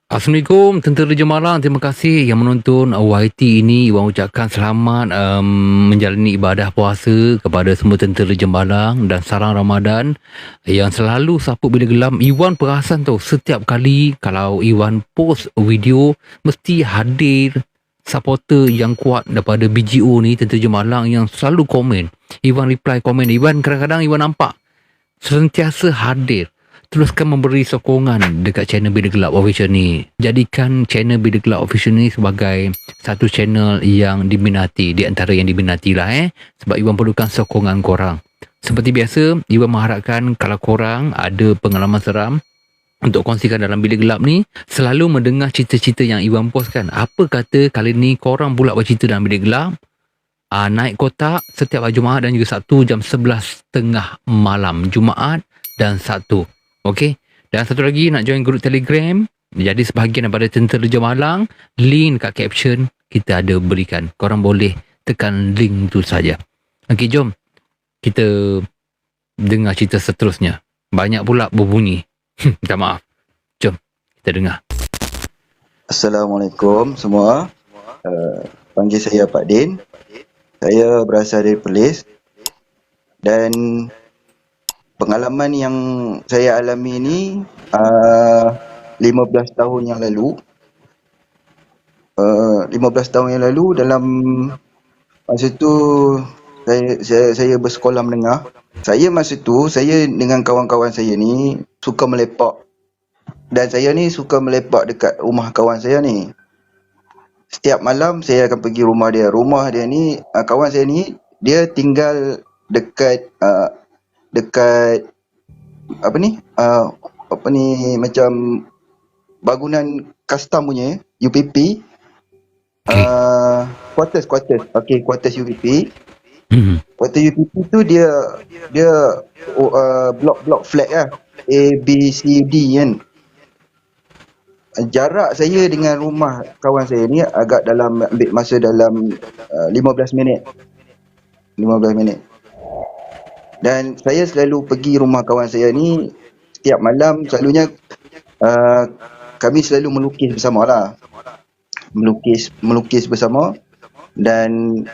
Assalamualaikum Tentera Jemalang. Terima kasih yang menonton YT ini. Iwan ucapkan selamat menjalani ibadah puasa kepada semua tentera Jemalang dan sarang Ramadan yang selalu saput bila gelam. Iwan perasan tau, setiap kali kalau Iwan post video mesti hadir supporter yang kuat daripada BGO ni, Tentera Jemalang, yang selalu komen. Iwan reply komen. Iwan kadang-kadang Iwan nampak sentiasa hadir. Teruskan memberi sokongan dekat channel Bila Gelap Official ni. Jadikan channel Bila Gelap Official ni sebagai satu channel yang diminati, di antara yang diminati lah sebab Iwan perlukan sokongan korang. Seperti biasa, Iwan mengharapkan kalau korang ada pengalaman seram untuk kongsikan dalam Bila Gelap ni, selalu mendengar cerita-cerita yang Iwan post kan. Apa kata kali ni korang pula bercerita dalam Bila Gelap, naik kotak setiap hari Jumaat dan juga Sabtu jam 11.30 malam. Jumaat dan Sabtu. Okey. Dan satu lagi, nak join grup Telegram, jadi sebahagian daripada Tentera Jemalang, link kat caption kita ada berikan. Korang boleh tekan link tu saja. Okey, jom kita dengar cerita seterusnya. Banyak pula berbunyi. Minta maaf. Jom kita dengar. Assalamualaikum semua. Panggil saya Pak Din. Saya berasal dari Perlis. Dan pengalaman yang saya alami ni 15 tahun yang lalu. 15 tahun yang lalu, dalam masa tu saya bersekolah menengah. Masa tu saya dengan kawan-kawan saya ni suka melepak. Dan saya ni suka melepak dekat rumah kawan saya ni. Setiap malam saya akan pergi rumah dia. Rumah dia ni, kawan saya ni, dia tinggal dekat macam bangunan custom punya, UPP. Quarters. Okay, quarters UPP. Quarters UPP tu dia blok-blok flat lah. A, B, C, D kan. Jarak saya dengan rumah kawan saya ni agak dalam, ambil masa dalam 15 minit. Dan saya selalu pergi rumah kawan saya ni setiap malam. Selalunya kami selalu melukis bersama lah. Melukis bersama dan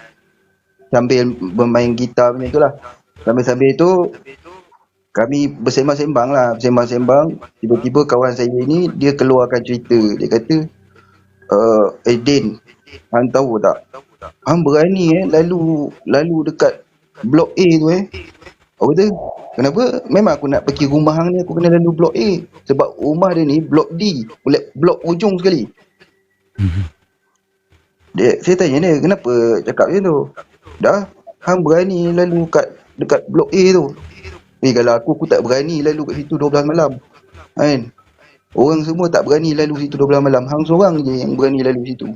sambil bermain gitar macam tu lah. Sambil-sambil tu kami bersembang-sembang. Tiba-tiba kawan saya ni dia keluarkan cerita. Dia kata, Din, hang tahu tak, hang berani lalu dekat blok A tu Aku kata, kenapa? Memang aku nak pergi rumah hang ni, aku kena lalu blok A. Sebab rumah dia ni blok D, blok ujung sekali. Saya tanya dia, kenapa cakap macam tu? Dah, hang berani lalu dekat blok A tu. Kalau aku tak berani lalu kat situ 12 malam. Kan? Orang semua tak berani lalu situ 12 malam. Hang seorang je yang berani lalu situ.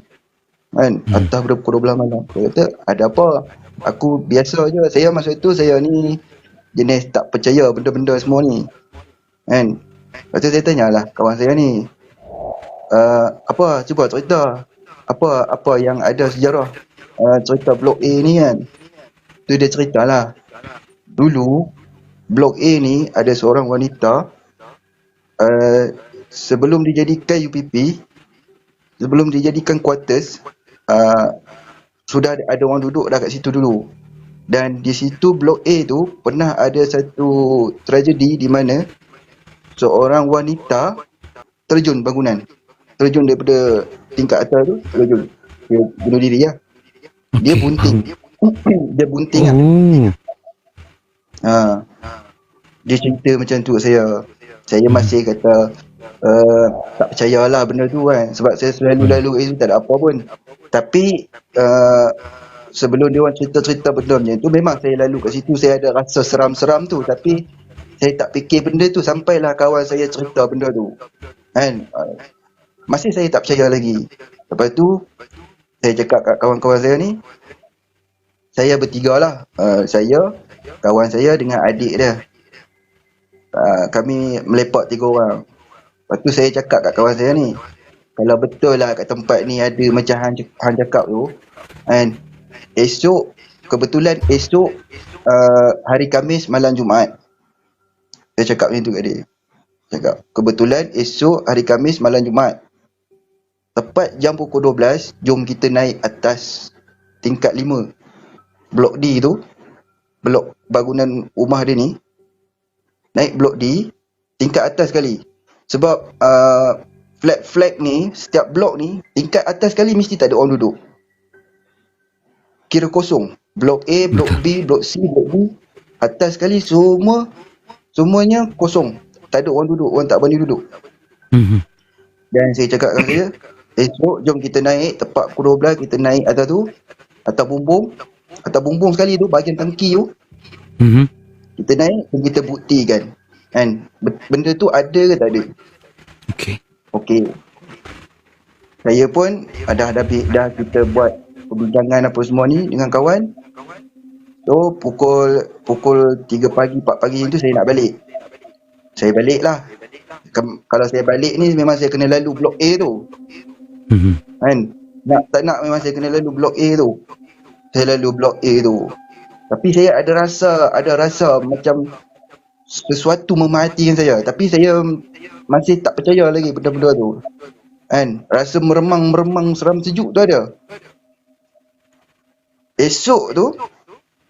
Kan? Atas pukul 12 malam. Saya kata, ada apa? Aku biasa je. Saya masa tu, saya ni jenis tak percaya benda-benda semua ni. Kan? Lepas tu saya tanyalah kawan saya ni, apa? Cuba cerita. Apa yang ada sejarah cerita blok A ni kan. Tu dia ceritalah. Dulu blok A ni ada seorang wanita, sebelum dijadikan UPP, sebelum dijadikan quarters, sudah ada orang duduk dah kat situ dulu. Dan di situ blok A tu pernah ada satu tragedi di mana seorang wanita terjun bangunan. Terjun daripada tingkat atas tu, terjun. Dia bunuh diri lah. Dia bunting. Dia bunting lah. Dia cerita macam tu kat saya. Saya masih kata tak percayalah benda tu kan. Sebab saya selalu lalu kat situ tak ada apa pun. Tapi sebelum dia orang cerita-cerita benda macam tu, memang saya lalu kat situ, saya ada rasa seram-seram tu. Tapi saya tak fikir benda tu sampailah kawan saya cerita benda tu kan. Masih saya tak percaya lagi. Lepas tu saya cakap kat kawan-kawan saya ni, saya bertiga lah, saya, kawan saya dengan adik dia. Kami melepak 3 orang. Lepas tu saya cakap kat kawan saya ni, kalau betul lah kat tempat ni ada macam hang cakap tu kan, kebetulan esok hari Khamis malam Jumaat. Saya cakap macam tu kat dia. Cakap, kebetulan esok hari Khamis malam Jumaat. tepat jam pukul 12, jom kita naik atas tingkat 5 blok D tu, blok bangunan rumah dia ni, naik blok D tingkat atas sekali. Sebab flat ni, setiap blok ni tingkat atas sekali mesti tak ada orang duduk, kira kosong. Blok A, blok B, blok C, blok D, atas sekali semuanya kosong, tak ada orang duduk, orang tak berani duduk. Dan saya cakap dengan saya, esok jom kita naik tepat pukul 12, kita naik atas tu, atas bumbung sekali tu, bahagian tangki tu, kita naik dan kita buktikan kan benda tu ada ke tak ada. Okey. Saya pun dah kita buat perbincangan apa semua ni dengan kawan. So pukul 3 pagi 4 pagi tu saya nak balik. Saya balik lah. Kalau saya balik ni memang saya kena lalu blok A tu. Kan? Tak nak memang saya kena lalu blok A tu. Saya lalu blok A tu. Tapi saya ada rasa macam sesuatu memerhatikan saya. Tapi saya masih tak percaya lagi benda-benda tu. Kan? Rasa meremang seram sejuk tu ada. Esok tu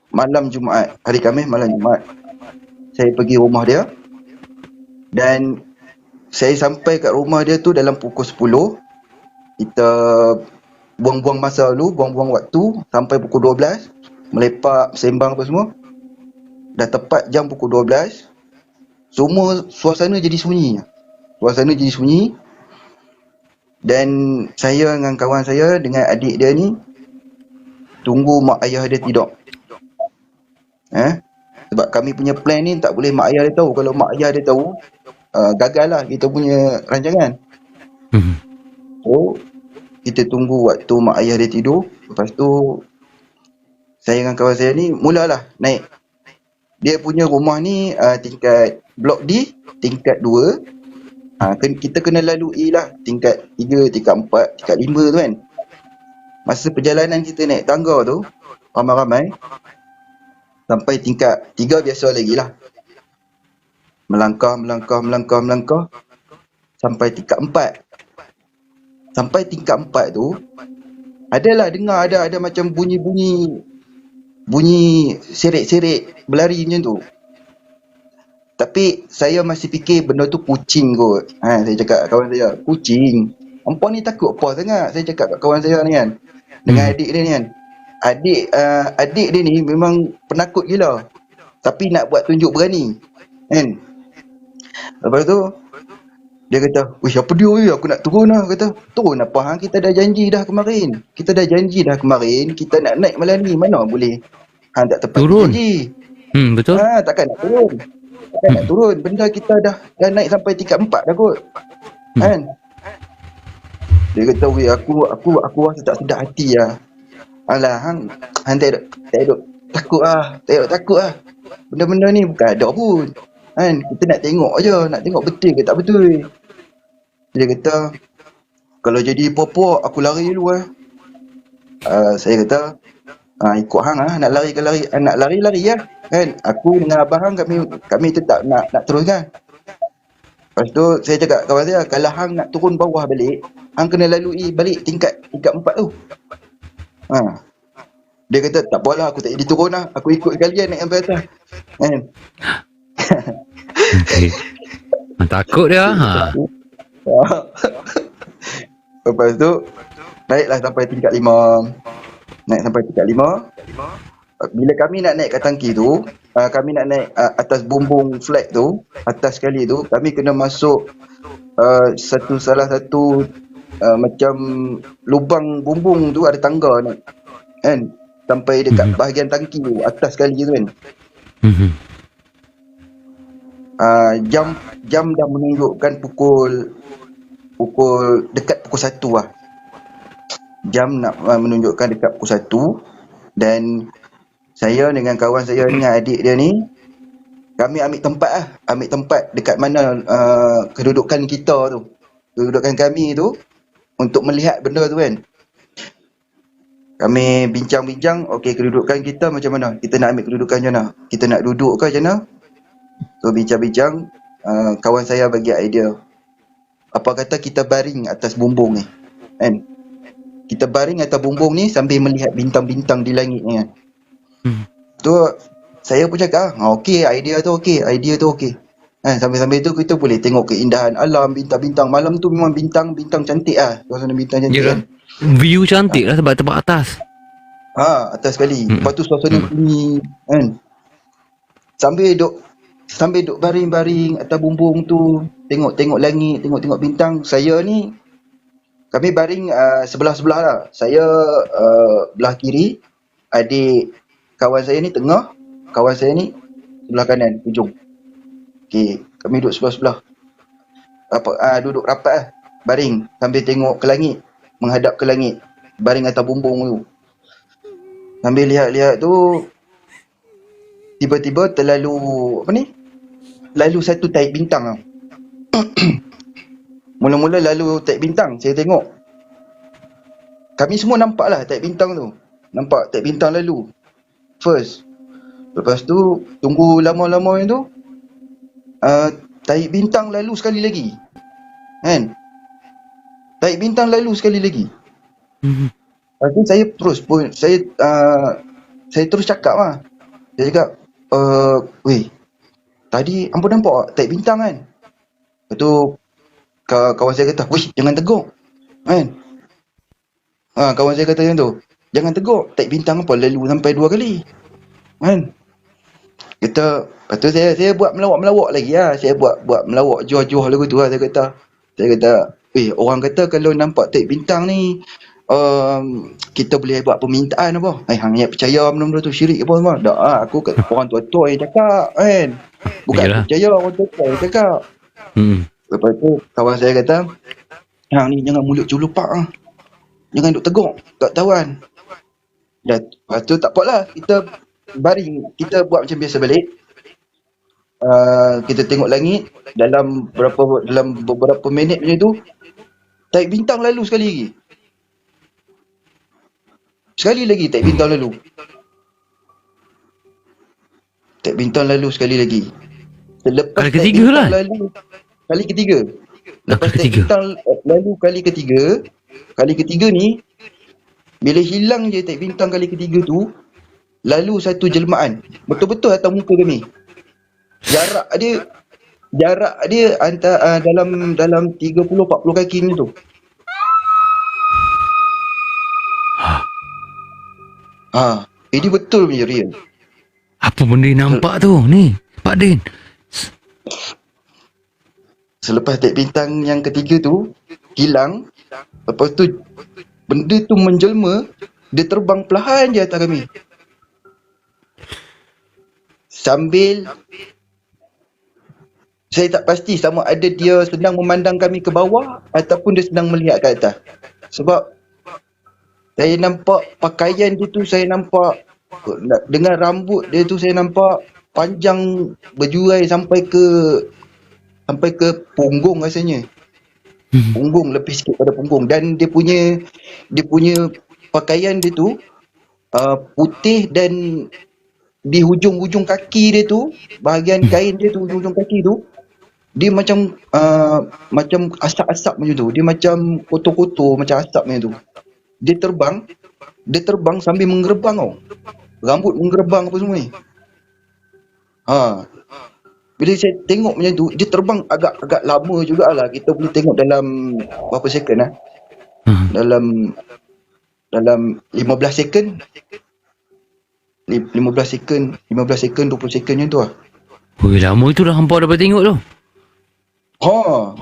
malam Jumaat, hari Khamis malam Jumaat, saya pergi rumah dia. Dan saya sampai kat rumah dia tu dalam pukul 10. Kita buang-buang masa dulu, buang-buang waktu sampai pukul 12, melepak, sembang apa semua. Dah tepat jam pukul 12, semua suasana jadi sunyi. Dan saya dengan kawan saya, dengan adik dia ni, tunggu mak ayah dia tidur. Sebab kami punya plan ni tak boleh mak ayah dia tahu. Kalau mak ayah dia tahu, gagal lah kita punya rancangan. So kita tunggu waktu mak ayah dia tidur. Lepas tu saya dengan kawan saya ni mulalah naik. Dia punya rumah ni tingkat blok D, tingkat 2. Kita kena lalui lah tingkat 3, tingkat 4, tingkat 5 tu kan. Masa perjalanan kita naik tangga tu, ramai-ramai, sampai tingkat 3 biasa lagi lah. Melangkah, sampai tingkat 4. Sampai tingkat 4 tu, adalah dengar ada macam bunyi serik-serik berlari macam tu. Tapi saya masih fikir benda tu kucing kot. Saya cakap kat kawan saya, kucing? Hampa ni takut apa sangat? Saya cakap kat kawan saya ni kan, dengan adik dia ni kan. Adik dia ni memang penakut gila, tapi nak buat tunjuk berani kan. Lepas tu dia kata, "Wih, apa dia weh? Aku nak turun lah." Kata, "Turun apa? Kita dah janji dah kemarin. Kita nak naik malam ni. Mana boleh tak tepati turun janji." Betul. Takkan nak turun. Benda kita dah naik sampai tingkat 4 dah kot. Kan? Dia kata, "Weh, aku rasa tak sedap hati lah. Alah, hang tak duk takut lah. Benda-benda ni bukan ada pun. Kan? Kita nak tengok je, nak tengok betul ke tak betul." Dia kata, "Kalau jadi apa-apa, aku lari dulu lah." Saya kata, ikut hang lah, nak lari lah. Kan? Aku dengan abang hang, kami tetap nak teruskan. Lepas tu saya cakap kawan saya, kalau hang nak turun bawah balik, hang kena lalui balik tingkat 4 tu. Dia kata, "Tak apalah, aku tak jadi turun lah. Aku ikut kalian naik sampai atas." Kan? Okay. Takut dia. Lepas tu naiklah sampai tingkat 5. Bila kami nak naik ke tangki tu, kami nak naik atas bumbung flat tu, atas sekali tu, kami kena masuk salah satu macam lubang bumbung tu, ada tangga ni kan, sampai dekat bahagian tangki tu, atas sekali tu kan. Jam dah menunjukkan pukul dekat pukul 1 lah. Jam nak menunjukkan dekat pukul 1. Dan saya dengan kawan saya dengan adik dia ni, kami ambil tempat dekat mana kedudukan kita tu, kedudukan kami tu, untuk melihat benda tu kan. Kami bincang-bincang, okey, kedudukan kita macam mana, kita nak ambil kedudukan macam mana, kita nak duduk ke macam mana. So bincang-bincang, kawan saya bagi idea, apa kata kita baring atas bumbung ni. kan. Kita baring atas bumbung ni sambil melihat bintang-bintang di langit ni kan. Tu saya pun cakap, okey, idea tu okey. Sambil-sambil tu kita boleh tengok keindahan alam, bintang-bintang. Malam tu memang bintang-bintang cantik lah. Suasana bintang cantik Yalah. kan. View cantik lah sebab tempat atas. Atas sekali. Lepas tu suasana bunyi kan. Sambil duk baring-baring atas bumbung tu, tengok-tengok langit, tengok-tengok bintang. Saya ni, kami baring sebelah-sebelah lah. Saya belah kiri, adik kawan saya ni tengah, kawan saya ni sebelah kanan, hujung. Okey, kami duduk sebelah-sebelah. Duduk rapat lah. Baring sambil tengok ke langit, menghadap ke langit. Baring atas bumbung tu. Sambil lihat-lihat tu, tiba-tiba lalu satu taib bintang tau. Mula-mula lalu taib bintang, saya tengok. Kami semua nampak lah taib bintang tu. Nampak taib bintang lalu. First. Lepas tu, tunggu lama-lama tu, taib bintang lalu sekali lagi. Kan? Taib bintang lalu sekali lagi. Lepas tu saya terus cakap lah. Saya cakap, weh, tadi hampa nampak taib bintang kan? Lepas tu kawan saya kata, weh, jangan teguk kan? Kawan saya kata macam tu, jangan teguk, taib bintang apa lalu sampai 2 kali kan? Lepas tu saya buat melawak-melawak lagi lah. Saya buat melawak juah-juah lagu tu lah. Saya kata, weh, orang kata kalau nampak taib bintang ni, kita boleh buat permintaan apa. Hang ni percaya benda-benda tu syirik apa semua. Tak lah, aku kat orang tua-tua yang cakap kan. Bukan aku percaya, orang tua-tua yang cakap. Lepas tu kawan saya kata, hang ni jangan mulut culupak lah. Jangan duk teguk tak tawan. Dan lepas tu tak apalah, kita baring, kita buat macam biasa balik. Kita tengok langit dalam beberapa minit macam tu, taib bintang lalu sekali lagi taib bintang lalu. Taib bintang lalu sekali lagi. Selepas Kali taib ketiga bintang lah. lalu kali ketiga. Lepas taib ketiga. bintang lalu kali ketiga ni, bila hilang je taib bintang kali ketiga tu, lalu satu jelmaan betul-betul atas muka kami. Jarak dia antara dalam 30-40 kaki macam tu. Ini betul punya real. Apa benda yang nampak tu ni, Pak Din? Selepas taib bintang yang ketiga tu hilang, lepas tu benda tu menjelma, dia terbang perlahan je atas kami. Sambil saya tak pasti sama ada dia sedang memandang kami ke bawah ataupun dia sedang melihat ke atas. Sebab saya nampak pakaian dia tu, saya nampak dengan rambut dia tu, saya nampak panjang berjurai sampai ke punggung rasanya. Punggung, lebih sikit pada punggung. Dan dia punya pakaian dia tu putih, dan di hujung-hujung kaki dia tu, bahagian kain dia tu, hujung-hujung kaki tu, dia macam asap-asap macam tu. Dia macam kotor-kotor, macam asap macam tu. Dia terbang sambil menggerebang tau. Rambut menggerebang apa semua ni. Bila saya tengok macam tu, dia terbang agak lama jugalah. Kita boleh tengok dalam berapa second lah. Dalam 15 second. 15 second, 20 second macam tu lah. Ui, lama tu dah hampa dapat tengok tu.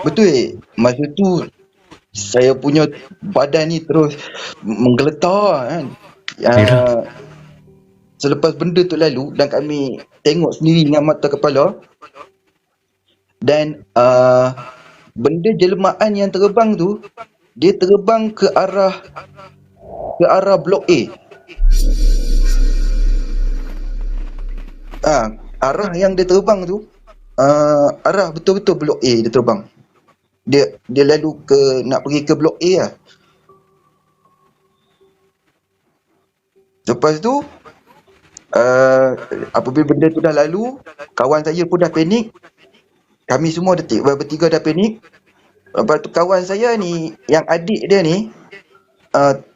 Betul. Masa tu saya punya badan ni terus menggeletar kan. Selepas benda tu lalu dan kami tengok sendiri dengan mata kepala, dan benda jelmaan yang terbang tu, dia terbang ke arah blok A. Arah yang dia terbang tu, arah betul-betul blok A dia terbang. Dia lalu nak pergi ke blok A lah. Lepas tu apabila benda tu dah lalu, kawan saya pun dah panik. Kami semua bertiga dah panik. Lepas tu kawan saya ni, yang adik dia ni,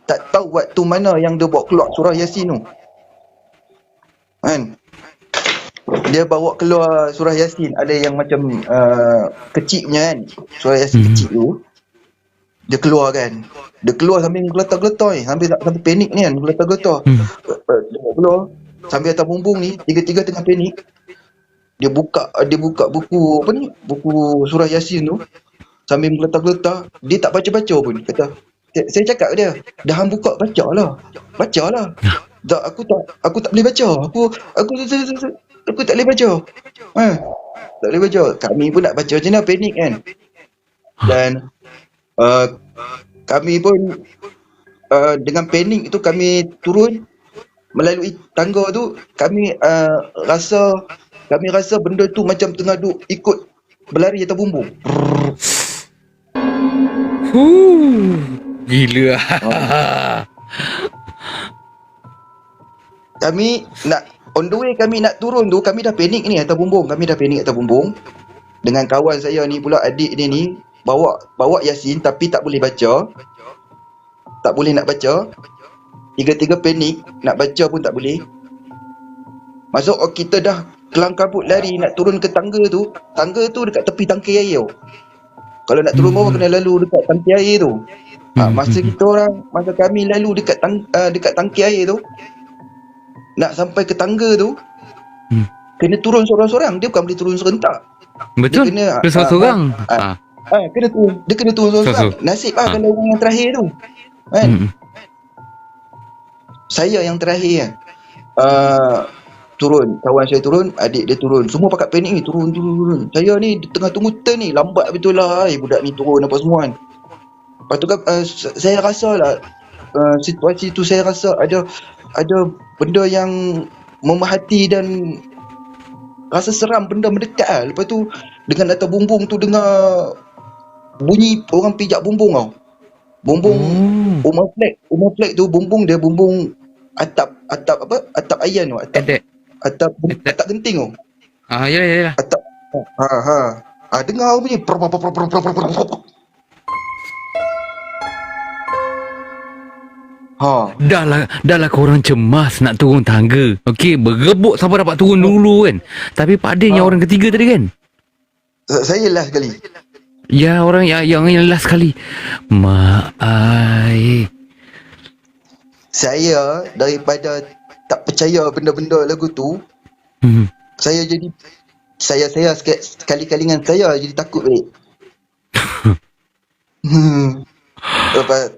tak tahu waktu mana yang dia bawa keluar surah Yasin tu kan. Dia bawa keluar surah Yasin, ada yang macam kecil punya kan, surah Yasin kecil tu dia keluar kan. Dia keluar sambil geletar-geletar ni, sambil panik ni kan, geletar-geletar. Dia keluar sambil atas bumbung ni, tiga-tiga tengah panik. Dia buka buku apa ni, buku surah Yasin tu sambil geletar-geletar. Dia tak baca-baca pun. Kata, saya cakap dia, dah hang buka bacalah. Tak, aku tak boleh baca. Aku tak boleh baca. Tak boleh baca. Kami pun nak baca macam mana, panik kan. Dan kami pun dengan panik itu kami turun melalui tangga tu. Kami rasa benda tu macam tengah duk ikut berlari atas bumbung. Gila. Kami nak on the way, kami nak turun tu, kami dah panik ni atas bumbung. Dengan kawan saya ni pula, adik dia ni bawa Yasin tapi tak boleh baca. Tak boleh nak baca. Tiga-tiga panik, nak baca pun tak boleh. Masuk kita dah kelang kabut lari nak turun ke tangga tu. Tangga tu dekat tepi tangki air. Kalau nak turun bawah kena lalu dekat tangki air tu. Masa kami lalu dekat tangki air tu, nak sampai ke tangga tu, kena turun seorang-seorang. Dia bukan boleh turun serentak. Betul. Dia kena seorang-seorang. Dia kena turun seorang-seorang. Nasib kalau orang yang terakhir tu kan. Saya yang terakhir kan. Turun, kawan saya turun, adik dia turun. Semua pakat panik ni, turun. Saya ni tengah tunggu turn ni, lambat betul lah. Budak ni turun apa semua kan. Lepas tu kan saya rasa lah situasi tu, saya rasa ada benda yang memahati dan rasa seram, benda mendekat lah. Lepas tu dengan atas bumbung tu dengar bunyi orang pijak bumbung tau. Bumbung rumah flat tu, bumbung dia bumbung atap ayan tu, atap genting tu. Ya. Atap. Dengar bunyi. Dah lah korang cemas nak turun tangga. Okey, berebut siapa dapat turun dulu kan. Tapi Pak Din yang orang ketiga tadi kan. Saya last sekali. Ya, orang yang last sekali. Saya daripada tak percaya benda-benda lagu tu, saya jadi saya sekali-kalingan saya jadi takut balik. Lepas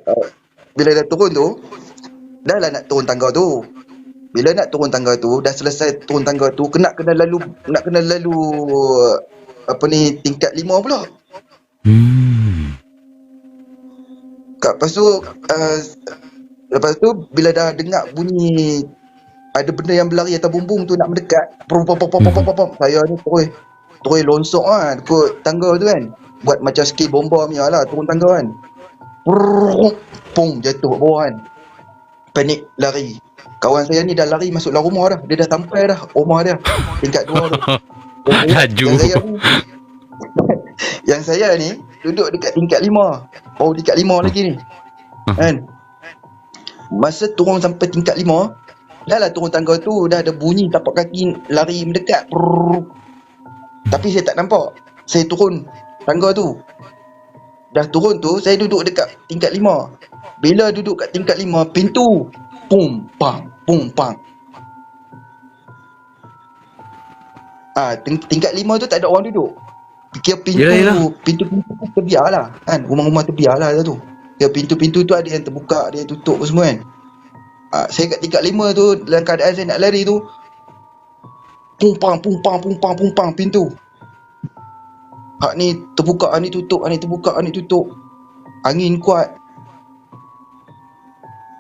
bila dah turun tu, dah lah nak turun tangga tu. Bila nak turun tangga tu, dah selesai turun tangga tu, nak kena lalu apa ni, tingkat 5 pula. Lepas tu bila dah dengar bunyi ada benda yang berlari atas bumbung tu nak mendekat, saya ni terus lonsok kan ikut tangga tu kan. Buat macam skill bomba punya lah, turun tangga kan. Pum, jatuh bawah kan. Panik lari. Kawan saya ni dah lari masuk dalam rumah dah. Dia dah sampai dah rumah dia, tingkat 2 tu. Laju. Yang saya ni duduk dekat tingkat 5. Baru tingkat 5 lagi ni. Kan? Masa turun sampai tingkat 5, dah lah turun tangga tu, dah ada bunyi tapak kaki lari mendekat. Tapi saya tak nampak. Saya turun tangga tu. Dah turun tu, saya duduk dekat tingkat 5. Bila duduk kat tingkat 5, pintu pum pang. Tingkat 5 tu tak ada orang duduk. Kira pintu terbiar lah kan, rumah-rumah terbiar lah tu. Kira pintu-pintu tu ada yang terbuka, ada yang tutup apa semua kan. Saya kat tingkat 5 tu, dalam keadaan saya nak lari tu, pum pang pintu. Hak ni terbuka, hak ni tutup, hak ni terbuka, hak ni tutup. Angin kuat.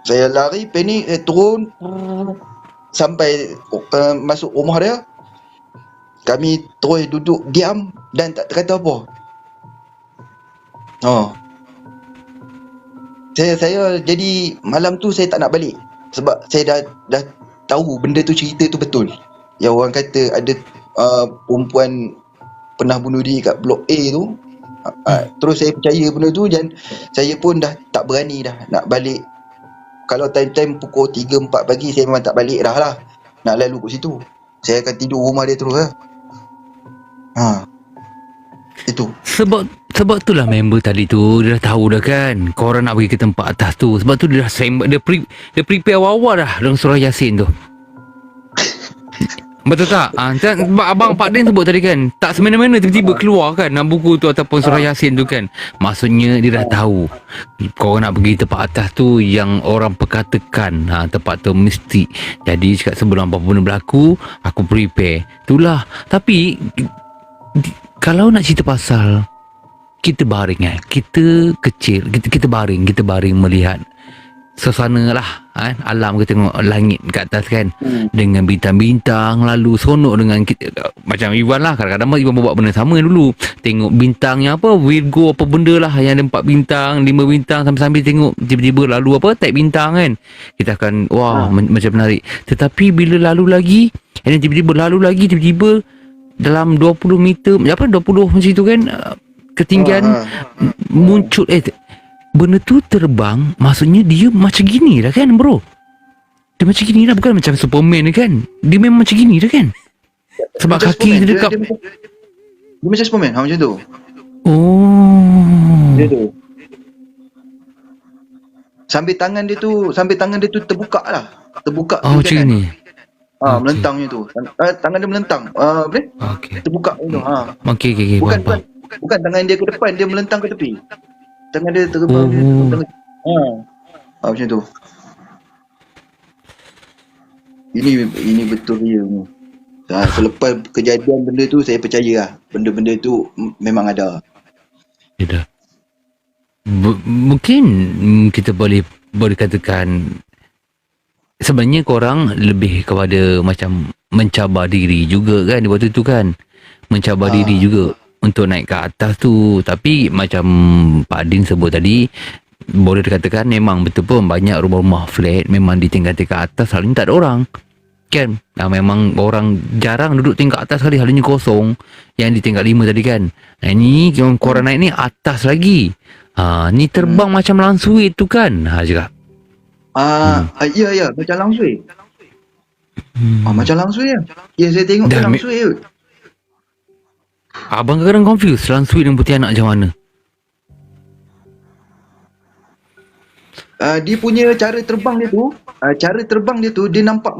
Saya lari, panik, saya turun sampai masuk rumah dia. Kami terus duduk diam dan tak kata apa. Saya jadi malam tu saya tak nak balik sebab saya dah tahu benda tu, cerita tu betul. Yang orang kata ada perempuan pernah bunuh diri kat blok A tu. Terus saya percaya benda tu dan saya pun dah tak berani dah nak balik kalau time-time pukul 3, 4 pagi saya memang tak balik dah lah. Nak lalu kat situ. Saya akan tidur rumah dia terus lah. Itu. Sebab itulah member tadi tu dia dah tahu dah kan korang nak pergi ke tempat atas tu. Sebab tu dia dah dia prepare awal-awal dah dengan surah Yasin tu. Betul tak? Sebab abang Pak Din sebut tadi kan, tak semena-mena tiba-tiba keluar kan buku tu ataupun surah Yasin tu kan. Maksudnya dia dah tahu korang nak pergi tempat atas tu yang orang perkatakan tempat tu mesti. Jadi cakap sebelum apa benda berlaku, aku prepare. Itulah. Tapi kalau nak cerita pasal kita baring kita kecil, kita baring melihat suasana lah alam, kita tengok langit kat atas kan dengan bintang-bintang, lalu sonok dengan kita, macam Iwan lah, kadang-kadang Iwan buat benda sama dulu, tengok bintangnya apa Virgo apa benda lah yang ada 4 bintang 5 bintang, sambil-sambil tengok tiba-tiba lalu apa type bintang kan, kita akan macam menarik. Tetapi bila lalu lagi tiba-tiba dalam 20 meter 20 macam tu kan ketinggian muncul benda tu terbang, maksudnya dia macam gini dah kan bro, dia macam gini dah, bukan macam Superman kan, dia memang macam gini dah kan, sebab macam kaki dia dekat dia macam Superman macam tu. Dia tu sambil tangan dia tu terbuka lah, macam ni. Melentang macam tu. Tangan dia melentang. Terbuka tu. Okey. Bukan tangan dia ke depan, dia melentang ke tepi. Tangan dia terbang. Macam tu. Ini betul dia ni. Selepas kejadian benda tu, saya percaya lah. Benda-benda tu memang ada. Ya dah. Mungkin kita boleh katakan sebenarnya korang lebih kepada macam mencabar diri juga kan di waktu tu kan, mencabar diri juga untuk naik ke atas tu. Tapi macam Pak Din sebut tadi, boleh dikatakan memang betul pun banyak rumah-rumah flat memang di tingkat-tingkat atas selalunya tak ada orang kan, memang orang jarang duduk tingkat atas sekali, selalunya kosong yang di tingkat 5 tadi kan. Ni korang naik ni atas lagi, ni terbang macam langsui tu kan, cakap ya macam langsui. Macam langsui ya. Ya saya tengok tu langsui je. Abang kadang confuse langsui dan putih anak macam mana. Dia punya cara terbang dia tu dia nampak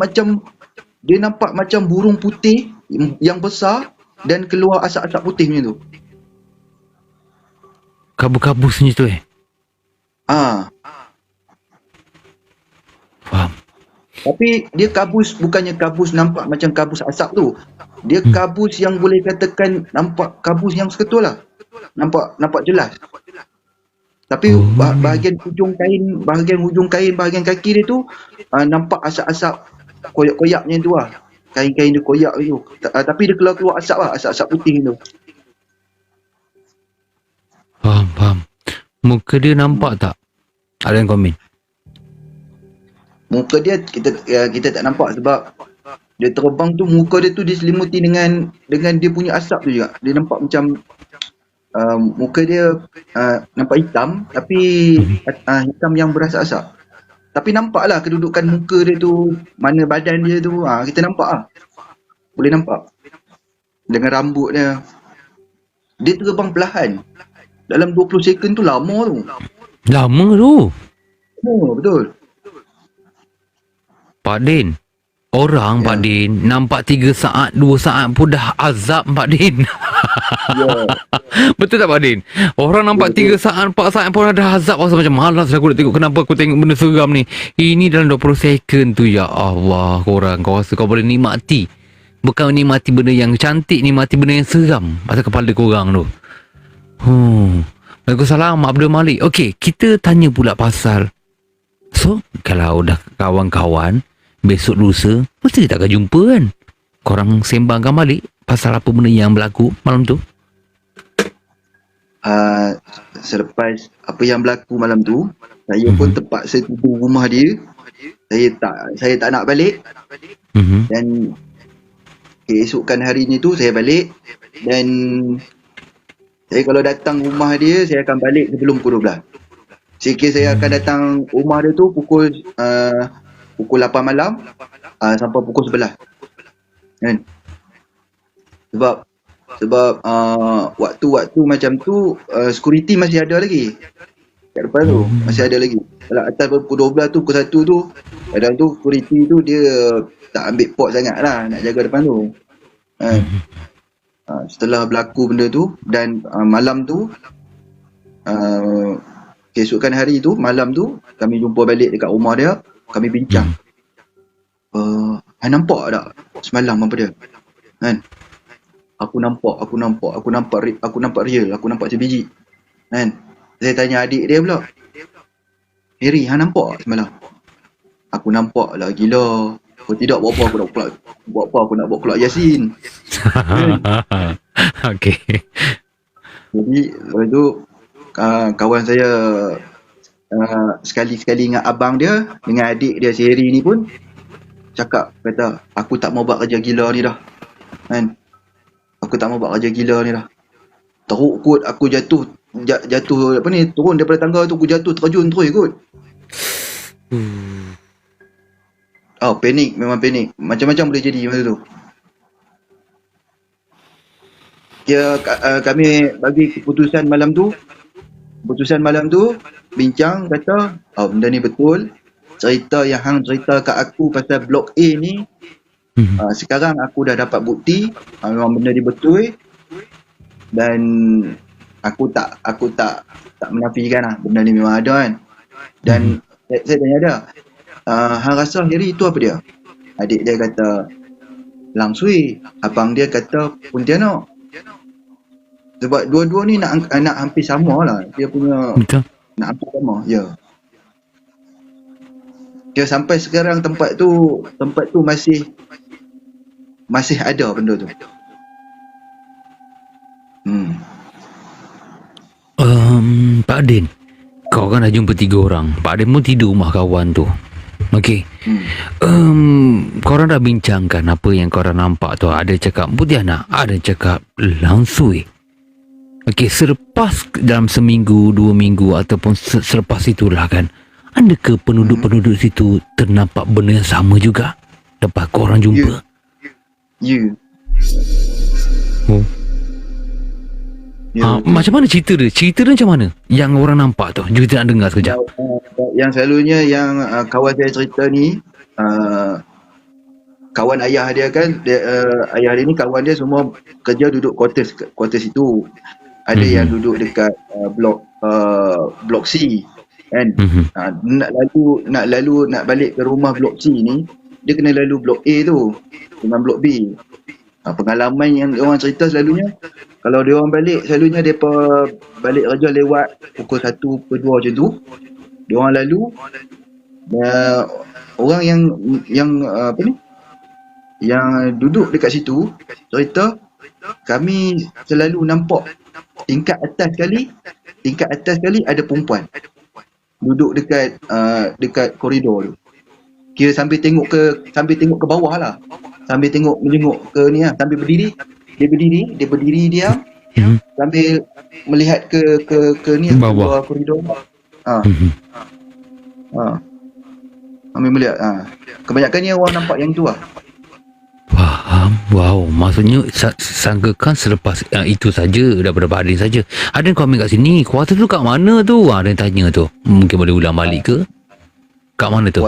macam burung putih yang besar dan keluar asap-asap putih macam tu. Kabus-kabus macam tu Faham. Tapi dia kabus, bukannya kabus nampak macam kabus asap tu. Dia kabus yang boleh katakan nampak kabus yang seketul lah. Nampak jelas. Tapi bahagian hujung kain, bahagian kaki dia tu nampak asap-asap koyak-koyak macam tu lah. Kain-kain dia koyak tu. Tapi dia keluar asap lah, asap-asap putih tu. Faham. Muka dia nampak tak? Ada yang komen? Muka dia kita tak nampak sebab dia terbang tu, muka dia tu diselimuti dengan dia punya asap tu juga. Dia nampak macam muka dia nampak hitam tapi hitam yang berasap-asap. Tapi nampak lah kedudukan muka dia tu, mana badan dia tu, kita nampak lah. Boleh nampak. Dengan rambut dia. Dia terbang perlahan. Dalam 20 second tu lama tu. Lama tu? Betul. Pak Din, orang Pak Din nampak 3 saat 2 saat pun dah azab Pak Din. Betul tak Pak Din? Orang nampak 3 saat 4 saat pun dah azab, rasa macam malas aku nak tengok, kenapa aku tengok benda seram ni. Ini dalam 20 second tu, ya Allah, kau rasa kau boleh nikmati. Bukan nikmati benda yang cantik, nikmati benda yang seram atas kepala korang tu. Waalaikumsalam Abdul Malik. Okey, kita tanya pula pasal, so kalau dah kawan-kawan besok lusa mesti kita akan jumpa kan, korang sembangkan balik pasal apa benda yang berlaku malam tu. Selepas apa yang berlaku malam tu, saya pun terpaksa tidur rumah dia. Saya tak nak balik. Dan keesokan harinya tu saya balik, dan saya kalau datang rumah dia saya akan balik sebelum pukul 12. Sikit saya akan datang rumah dia tu pukul 8 malam sampai pukul 11 kan. Sebab waktu-waktu macam tu security masih ada lagi kat depan tu, masih ada lagi. Kalau atas pukul 12 tu, pukul 1 tu, kadang tu security tu dia tak ambil pot sangat lah nak jaga depan tu kan. Setelah berlaku benda tu dan malam tu keesokan hari tu, malam tu kami jumpa balik dekat rumah dia, kami bincang. Nampak tak semalam apa dia kan? Aku nampak real, aku nampak sebiji kan. Saya tanya adik dia pula, Harry, hang nampak semalam? Aku nampak lah, gila. Kalau tidak, buat apa aku nak buat kelak Yasin. Okey. Jadi lepas tu kawan saya sekali-sekali dengan abang dia, dengan adik dia si Harry ni pun cakap, kata aku tak mau buat kerja gila ni dah kan. Aku tak mau buat kerja gila ni dah. Teruk kot aku jatuh apa ni, turun daripada tangga tu, aku jatuh terjun terus kot. Panik, memang panik. Macam-macam boleh jadi masa tu. Kami bagi keputusan malam tu bincang, kata benda ni betul. Cerita yang hang cerita kat aku pasal blok A ni, sekarang aku dah dapat bukti memang benda ni betul, dan aku tak menafikan lah benda ni memang ada kan. Dan saya tanya dia, hang rasa Harry itu apa dia? Adik dia kata Lang Sui, abang dia kata Pontianak. Sebab dua-dua ni nak hampir sama lah. Dia punya Betul. nak hampir sama. Ya. Dia sampai sekarang tempat tu masih ada benda tu. Pak Din, kau kan dah jumpa 3 orang. Pak Din pun tidur rumah kawan tu. Okey. Korang dah bincangkan apa yang korang nampak tu. Ada cakap Pontianak, ada cakap Lang Sui. Okey, selepas dalam seminggu, 2 minggu ataupun selepas itulah kan, adakah penduduk-penduduk situ ternampak benda yang sama juga lepas korang jumpa? Ya. Macam mana cerita dia? Cerita dia macam mana? Yang orang nampak tu. Kita nak dengar sekejap. Yang selalunya yang kawan saya cerita ni, kawan ayah dia kan, ayah dia ni kawan dia semua kerja duduk quarters itu. Ada yang duduk dekat blok C kan. Nak balik ke rumah blok C ni, dia kena lalu blok A tu dengan blok B. Pengalaman yang orang cerita selalunya, kalau dia orang balik, selalunya depa balik kerja lewat pukul 1, pukul 2 macam tu, dia orang lalu orang yang duduk dekat situ cerita, kami selalu nampak tingkat atas sekali ada perempuan duduk dekat koridor tu. Kira sambil tengok ke bawah lah, sambil menengok ke ni lah, sambil berdiri diam, sambil melihat ke ni bawah koridor. Ambil melihat. Kebanyakannya orang nampak yang tu lah. Faham. Wow, maksudnya sangkakan selepas itu saja, daripada Pak Adin saja. Adin, kau ambil kat sini, kuartus tu kat mana tu? Ada yang tanya tu. Mungkin boleh ulang balik ke? Kat mana tu?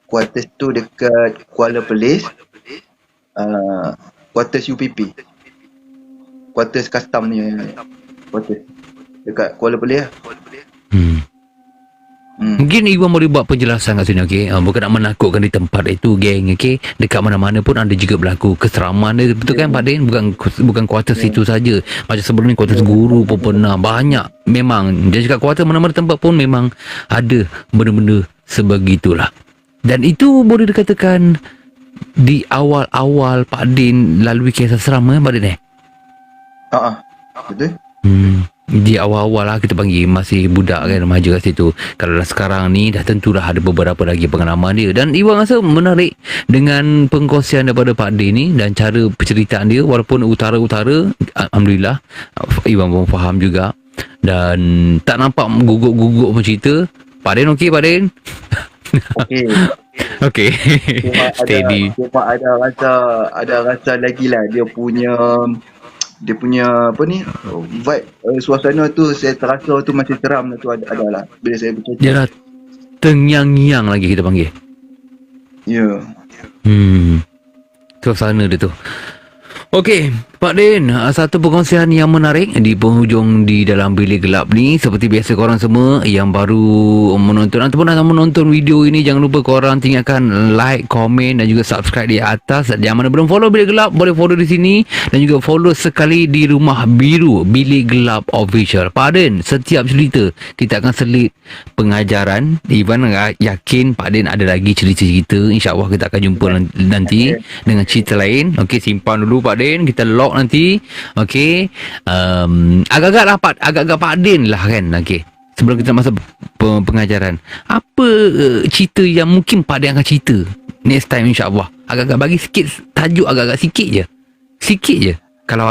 Kuartus tu dekat Kuala Perlis. Kuartus UPP. Kuartus custom ni. Kuartus dekat Kuala Perlis lah. Mungkin Iwan boleh buat penjelasan kat sini, okey? Bukan nak menakutkan di tempat itu, geng, okey? Dekat mana-mana pun ada juga berlaku keseraman dia, betul kan Pak Din? Bukan kuartus situ saja. Macam sebelum ni kuartus guru pun pernah. Banyak memang. Dia cakap kuartus mana-mana tempat pun memang ada benda-benda sebegitulah. Dan itu boleh dikatakan di awal-awal Pak Din lalui kisah seram kan Pak Din Betul. Di awal-awal lah kita panggil masih budak kan, remaja kat situ. Kalau dah sekarang ni dah tentulah ada beberapa lagi pengalaman dia. Dan Iwan rasa menarik dengan pengkongsian daripada Pak Din ni dan cara penceritaan dia, walaupun utara-utara, alhamdulillah Iwan pun faham juga. Dan tak nampak gugup-gugup pun cerita. Pak Din okey Pak Din? Okey. Okey. Steady. Cuma ada rasa lagi lah dia punya apa ni, vibe, suasana tu saya terasa tu masih seram tu ada lah bila saya bercerita. Dia dah tengyang-nyang lagi kita panggil. Ya. Suasana dia tu. Okey, Pak Din, satu perkongsian yang menarik di penghujung di dalam bilik gelap ni. Seperti biasa korang semua yang baru menonton ataupun dah menonton video ini, jangan lupa korang tinggalkan like, komen dan juga subscribe di atas. Yang mana belum follow bilik gelap, boleh follow di sini. Dan juga follow sekali di Rumah Biru Bilik Gelap Official. Pak Din, setiap cerita kita akan selit pengajaran. Ivan yakin Pak Din ada lagi cerita-cerita. InsyaAllah kita akan jumpa nanti dengan cerita lain. Okey, simpan dulu Pak Din, kita lock nanti. Okey, agak-agak Pak Din lah kan. Okey, sebelum kita masuk pengajaran, apa cerita yang mungkin Pak Din akan cerita next time insya-Allah? Agak-agak bagi sikit tajuk, agak-agak sikit je kalau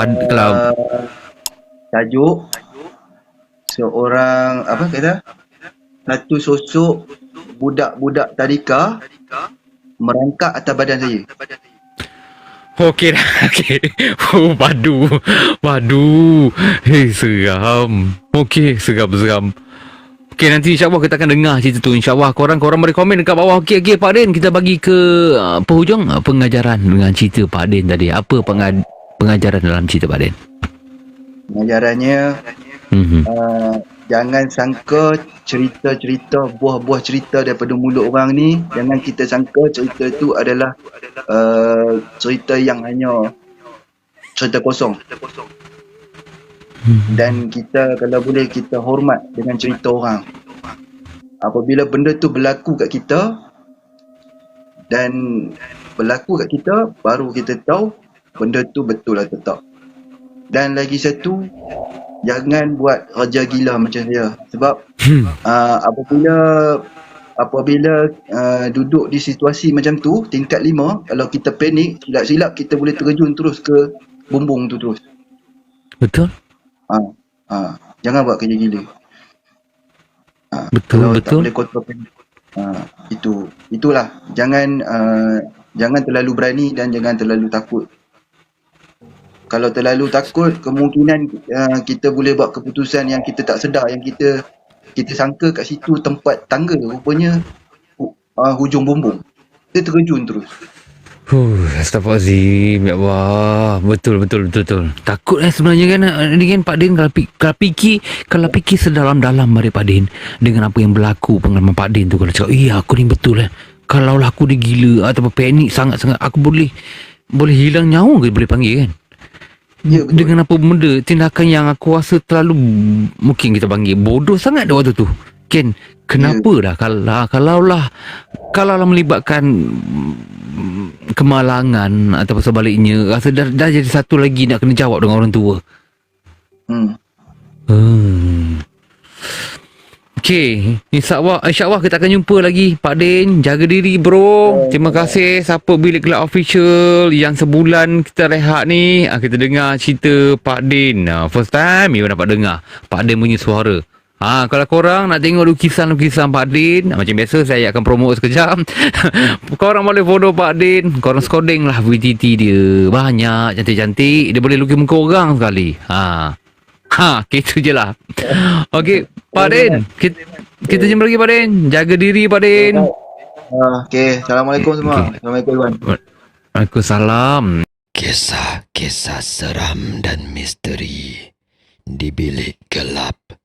tajuk seorang apa kata, satu sosok budak-budak tadika merangkak atas badan saya. Okey dah. Okey. Oh, padu. Hei, seram. Okey, seram. Okey, nanti insya-Allah kita akan dengar cerita tu. InsyaAllah korang boleh komen dekat bawah. Okey Pak Din, kita bagi ke penghujung pengajaran dengan cerita Pak Din tadi. Apa pengajaran dalam cerita Pak Din? Pengajarannya, jangan sangka cerita-cerita, buah-buah cerita daripada mulut orang ni, jangan kita sangka cerita tu adalah cerita yang hanya cerita kosong. Dan kita kalau boleh kita hormat dengan cerita orang. Apabila benda tu berlaku kat kita dan berlaku kat kita, baru kita tahu benda tu betul atau tak. Dan lagi satu, jangan buat raja gila macam saya. Sebab apabila duduk di situasi macam tu, tingkat 5, kalau kita panik, silap-silap kita boleh terjun terus ke bumbung tu terus. Betul? Jangan buat kerja gila. Betul. Tak boleh kontrol panik. Itulah. Jangan terlalu berani dan jangan terlalu takut. Kalau terlalu takut, kemungkinan kita boleh buat keputusan yang kita tak sedar, yang kita sangka kat situ tempat tangga, rupanya hujung bumbung. Kita terjun terus. Astaghfirullahaladzim, ya Allah. Betul. Takut sebenarnya kan. Ini kan Pak Din kalau fikir sedalam-dalam dari Pak Din dengan apa yang berlaku pengalaman Pak Din tu, kalau cakap aku ni betul kalau aku dia gila atau panik sangat-sangat, aku boleh hilang nyawa ke, boleh panggil kan. Ya, dengan apa benda, tindakan yang aku rasa terlalu, mungkin kita panggil bodoh sangat dah waktu tu kan. Kenapa dah kalau melibatkan kemalangan atau sebaliknya, rasa dah jadi satu lagi nak kena jawab dengan orang tua. Okey, insyaAllah kita akan jumpa lagi Pak Din. Jaga diri bro. Terima kasih siapa Bilik Gelap Official yang sebulan kita rehat ni. Kita dengar cerita Pak Din. First time you dapat dengar Pak Din punya suara. Kalau korang nak tengok lukisan-lukisan Pak Din, macam biasa saya akan promote sekejap. Korang boleh follow Pak Din. Korang scrolling lah VTT dia. Banyak cantik-cantik. Dia boleh lukis muka orang sekali. Gitu je lah. Okey, Pak Din, kita jumpa lagi Pak Din. Jaga diri Pak Din. Okey, Assalamualaikum semua. Assalamualaikum Iwan. Waalaikumsalam. Kisah-kisah seram dan misteri di Bilik Gelap